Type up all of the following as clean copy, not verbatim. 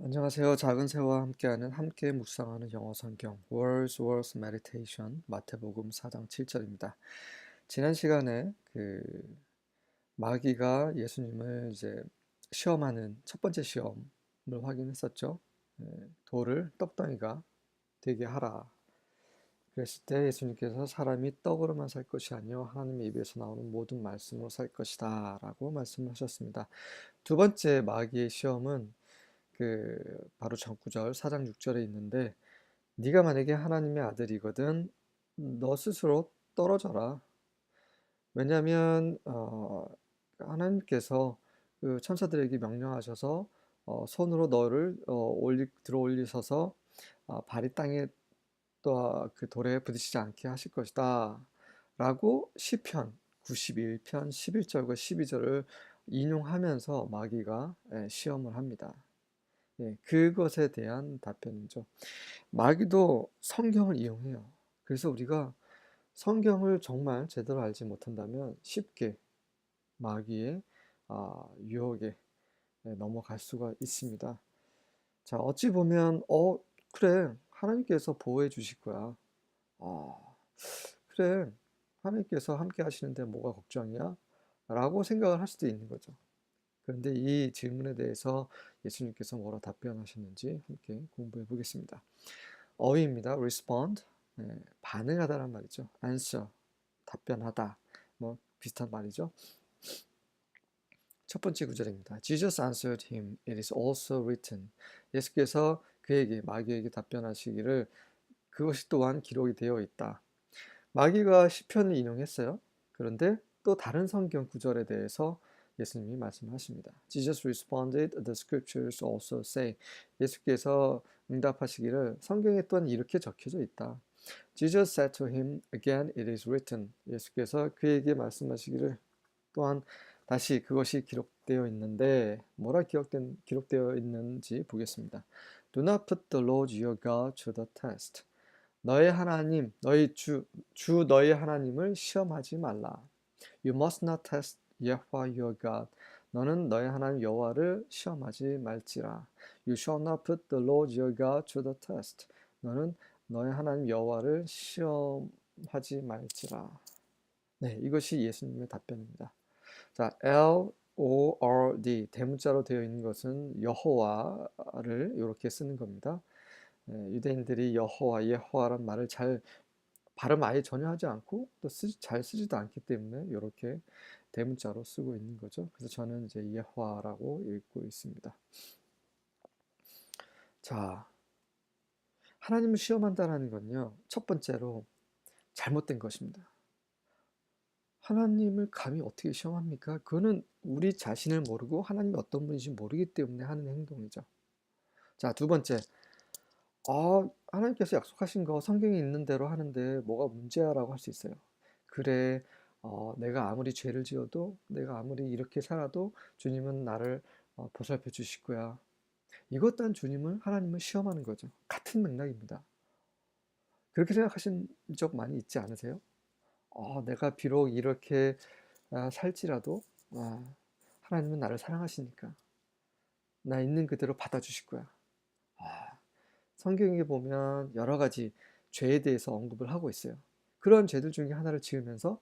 안녕하세요. 작은 새와 함께하는 함께 묵상하는 영어 성경 Words Words Meditation 마태복음 4장 7절입니다. 지난 시간에 마귀가 예수님을 이제 시험하는 첫 번째 시험을 확인했었죠. 돌을 떡덩이가 되게 하라. 그랬을 때 예수님께서 사람이 떡으로만 살 것이 아니요 하나님의 입에서 나오는 모든 말씀으로 살 것이다 라고 말씀하셨습니다. 두 번째 마귀의 시험은 바로 전 구절 4장 6절에 있는데 네가 만약에 하나님의 아들이거든 너 스스로 떨어져라. 왜냐하면 하나님께서 그 천사들에게 명령하셔서 손으로 너를 들어 올리셔서 발이 땅에 또 그 돌에 부딪히지 않게 하실 것이다 라고 시편 91편 11절과 12절을 인용하면서 마귀가 시험을 합니다. 그것에 대한 답변이죠. 마귀도 성경을 이용해요. 그래서 우리가 성경을 정말 제대로 알지 못한다면 쉽게 마귀의 유혹에 넘어갈 수가 있습니다. 자, 어찌 보면 그래, 하나님께서 보호해 주실 거야. 아, 그래, 하나님께서 함께 하시는데 뭐가 걱정이야? 라고 생각을 할 수도 있는 거죠. 그런데 이 질문에 대해서 예수님께서 뭐라 답변하셨는지 함께 공부해 보겠습니다. 어휘입니다. respond, 반응하다란 말이죠. answer, 답변하다. 뭐 비슷한 말이죠. 첫 번째 구절입니다. Jesus answered him, it is also written. 예수께서 그에게 마귀에게 답변하시기를 그것이 또한 기록이 되어 있다. 마귀가 시편을 인용했어요. 그런데 또 다른 성경 구절에 대해서 예수님이 말씀하십니다. Jesus responded, the scriptures also say. 예수께서 응답하시기를 성경에 또한 이렇게 적혀져 있다. Jesus said to him, again it is written. 예수께서 그에게 말씀하시기를 또한 다시 그것이 기록되어 있는데 뭐라 기록되어 있는지 보겠습니다. Do not put the Lord your God to the test. 너의 하나님, 주 너의 하나님을 시험하지 말라. You must not test Yahweh your God. 너는 너의 하나님 여호와를 시험하지 말지라. You shall not put the Lord your God to the test. 너는 너의 하나님 여호와를 시험하지 말지라. 네, 이것이 예수님의 답변입니다. 자, Lord 대문자로 되어 있는 것은 여호와를 이렇게 쓰는 겁니다. 유대인들이 여호와, 예호와란 말을 잘 발음 아예 전혀 하지 않고 또 잘 쓰지도 않기 때문에 이렇게 대문자로 쓰고 있는 거죠. 그래서 저는 이제 예화라고 읽고 있습니다. 자, 하나님을 시험한다는 건요. 첫 번째로 잘못된 것입니다. 하나님을 감히 어떻게 시험합니까? 그거는 우리 자신을 모르고 하나님이 어떤 분인지 모르기 때문에 하는 행동이죠. 자, 두 번째. 하나님께서 약속하신 거 성경에 있는 대로 하는데 뭐가 문제야라고 할 수 있어요. 그래, 내가 아무리 죄를 지어도 내가 아무리 이렇게 살아도 주님은 나를 보살펴 주실 거야. 이것 또한 하나님을 시험하는 거죠. 같은 맥락입니다. 그렇게 생각하신 적 많이 있지 않으세요? 내가 비록 이렇게 살지라도 하나님은 나를 사랑하시니까 나 있는 그대로 받아주실 거야. 아, 성경에 보면 여러 가지 죄에 대해서 언급을 하고 있어요. 그런 죄들 중에 하나를 지으면서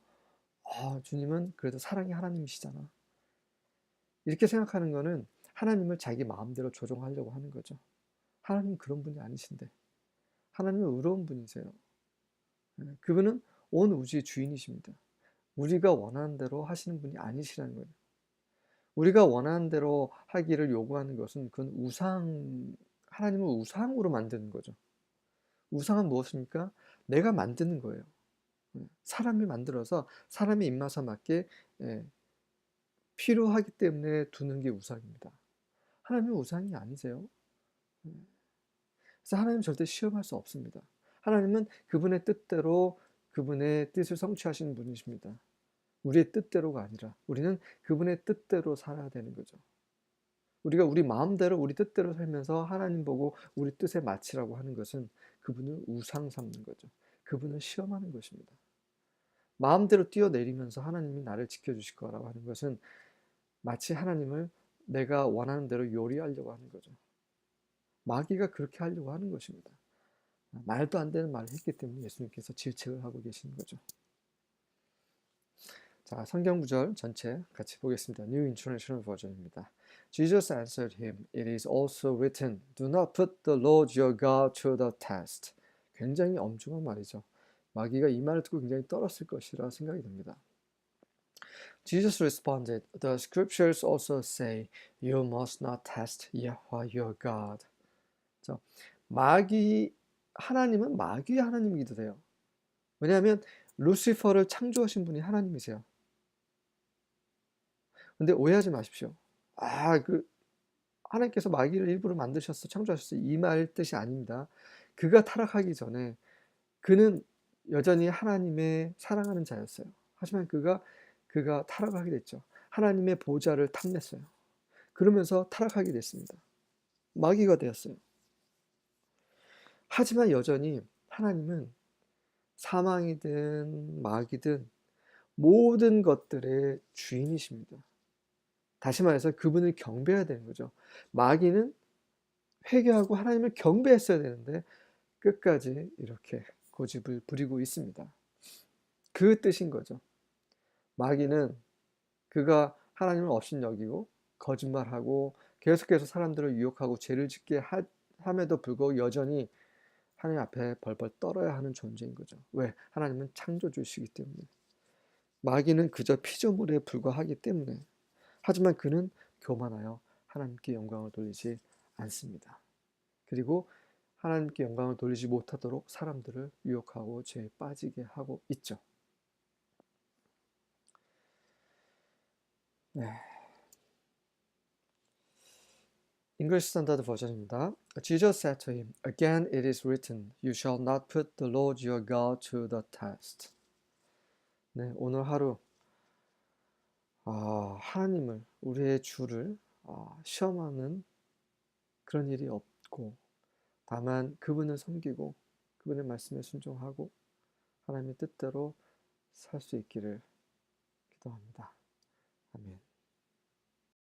주님은 그래도 사랑의 하나님이시잖아. 이렇게 생각하는 거는 하나님을 자기 마음대로 조종하려고 하는 거죠. 하나님은 그런 분이 아니신데. 하나님은 의로운 분이세요. 그분은 온 우주의 주인이십니다. 우리가 원하는 대로 하시는 분이 아니시라는 거예요. 우리가 원하는 대로 하기를 요구하는 것은 하나님을 우상으로 만드는 거죠. 우상은 무엇입니까? 내가 만드는 거예요. 사람이 만들어서 사람의 입맛에 맞게 예, 필요하기 때문에 두는 게 우상입니다. 하나님은 우상이 아니세요. 그래서 하나님 절대 시험할 수 없습니다. 하나님은 그분의 뜻대로 그분의 뜻을 성취하시는 분이십니다. 우리의 뜻대로가 아니라 우리는 그분의 뜻대로 살아야 되는 거죠. 우리가 우리 마음대로 우리 뜻대로 살면서 하나님 보고 우리 뜻에 맞추라고 하는 것은 그분을 우상 삼는 거죠. 그분을 시험하는 것입니다. 마음대로 뛰어내리면서 하나님이 나를 지켜주실 거라고 하는 것은 마치 하나님을 내가 원하는 대로 요리하려고 하는 거죠. 마귀가 그렇게 하려고 하는 것입니다. 말도 안 되는 말을 했기 때문에 예수님께서 질책을 하고 계시는 거죠. 자, 성경 구절 전체 같이 보겠습니다. New International Version입니다. Jesus answered him, "It is also written, do not put the Lord your God to the test." 굉장히 엄중한 말이죠. 마귀가 이 말을 듣고 굉장히 떨었을 것이라 생각이 듭니다. Jesus responded, "The scriptures also say, you must not test Yahweh your God." 자, 하나님은 마귀의 하나님이기도 해요. 왜냐하면 루시퍼를 창조하신 분이 하나님이세요. 근데 오해하지 마십시오. 하나님께서 마귀를 일부러 만드셨어, 창조하셨어, 이 말 뜻이 아닙니다. 그가 타락하기 전에 그는 여전히 하나님의 사랑하는 자였어요. 하지만 그가 타락하게 됐죠. 하나님의 보좌를 탐냈어요. 그러면서 타락하게 됐습니다. 마귀가 되었어요. 하지만 여전히 하나님은 사망이든 마귀든 모든 것들의 주인이십니다. 다시 말해서 그분을 경배해야 되는 거죠. 마귀는 회개하고 하나님을 경배했어야 되는데 끝까지 이렇게 고집을 부리고 있습니다. 그 뜻인 거죠. 마귀는 그가 하나님을 업신여기고 거짓말하고 계속해서 사람들을 유혹하고 죄를 짓게 함에도 불구하고 여전히 하나님 앞에 벌벌 떨어야 하는 존재인 거죠. 왜? 하나님은 창조주시기 때문에. 마귀는 그저 피조물에 불과하기 때문에. 하지만 그는 교만하여 하나님께 영광을 돌리지 않습니다. 그리고 하나님께 영광을 돌리지 못하도록 사람들을 유혹하고 죄에 빠지게 하고 있죠. 네. English Standard 버전입니다. Jesus said to him, "Again it is written, you shall not put the Lord your God to the test." 네, 오늘 하루 하나님을, 우리의 주를 시험하는 그런 일이 없고, 다만 그분을 섬기고 그분의 말씀에 순종하고 하나님의 뜻대로 살 수 있기를 기도합니다. 아멘.